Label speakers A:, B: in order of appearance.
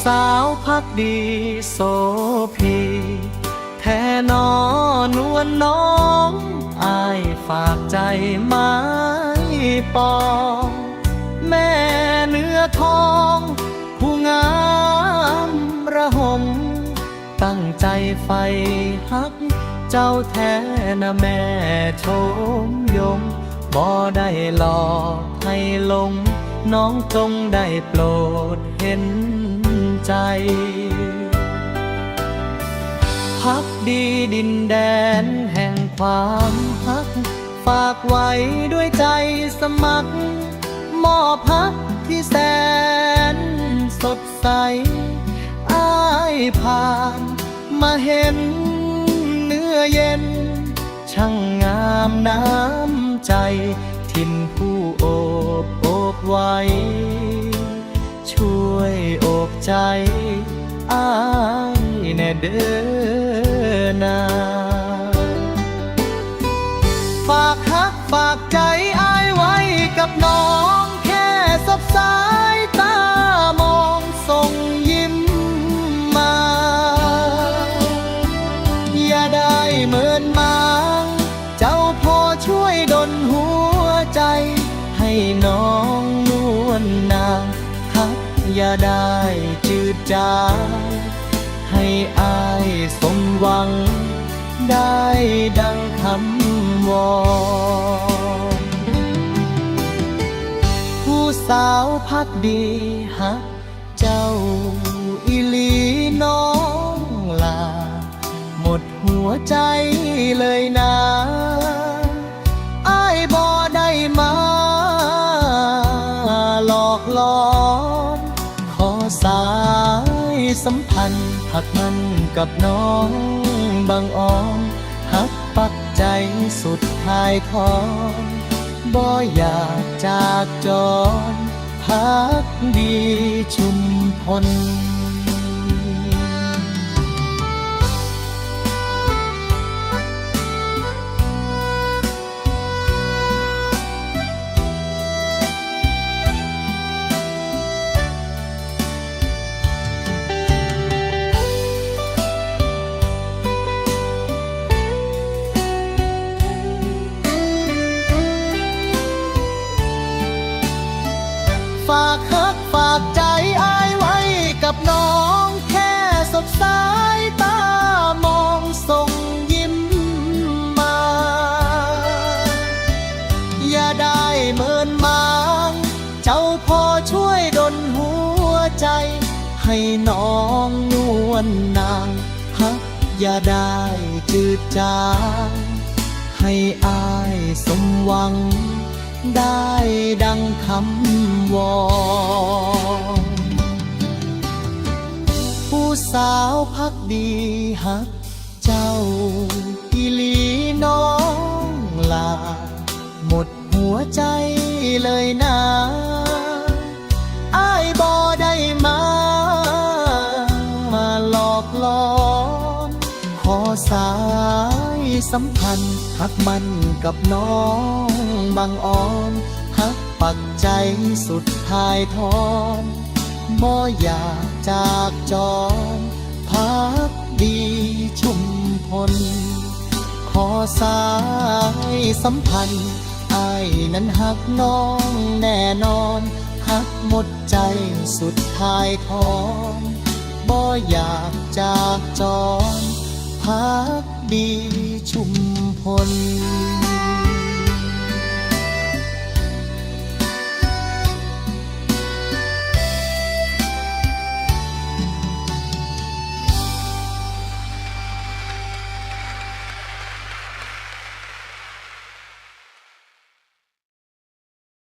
A: สาวพักดีโสพีแท้นอนวลน้องอายฝากใจไม้ปองแม่เนื้อทองผู้งามระหมตั้งใจไฟฮักเจ้าแท้นะแม่ชมยมบ่ได้หลอกให้หลงน้องจงได้โปรดเห็นใจพักดีดินแดนแห่งความฮักฝากไว้ด้วยใจสมัครมอบฮักที่แสนสดใสอ้ายผ่านมาเห็นเนื้อเย็นช่างงามน้ำใจทินผู้โอบไว้ช่วยโอบใจอ้ายแน่เด้อนาฝากฮักฝากใจอ้ายไว้กับน้องแค่สบสายตามองส่งยิ้มมาอย่าได้เหมือนมางเจ้าพอช่วยดลหัวใจให้น้องนวลนางฮักอย่าได้จืดจางให้อายสมหวังได้ดังคำวอนผู้สาวพักดีฮักเจ้าอีหลีน้องลาหมดหัวใจเลยนะอ้ายบ่ได้มาหลอกล้อนขอสายสัมพันธ์หักมันกับน้องบางอ่อนหักปักใจสุดท้ายทอนบ่อยากจากจรพักดีชุมพลฝากฮักฝากใจอ้ายไว้กับน้องแค่สบสายตามองส่งยิ้มมาอย่าได้เมินมางเจ้าพอช่วยดลหัวใจให้น้องนวลนางฮักอย่าได้จืดจางให้อ้ายสมหวังได้ดังคำวอนผู้สาวพักดีฮักเจ้าอีหลีน้องลาหมดหัวใจเลยนะอ้ายบ่ได้มาหลอกล้อนขอสายสัมพันธ์หักมันกับน้องบางอ่อนหักปักใจสุดท้ายทอนบ่อยากจากจรพักดีชุมพลขอสายสัมพันธ์อ้ายนั้นหักน้องแน่นอนหักหมดใจสุดท้ายทอนบ่อยากจากจรพักดีชุมพล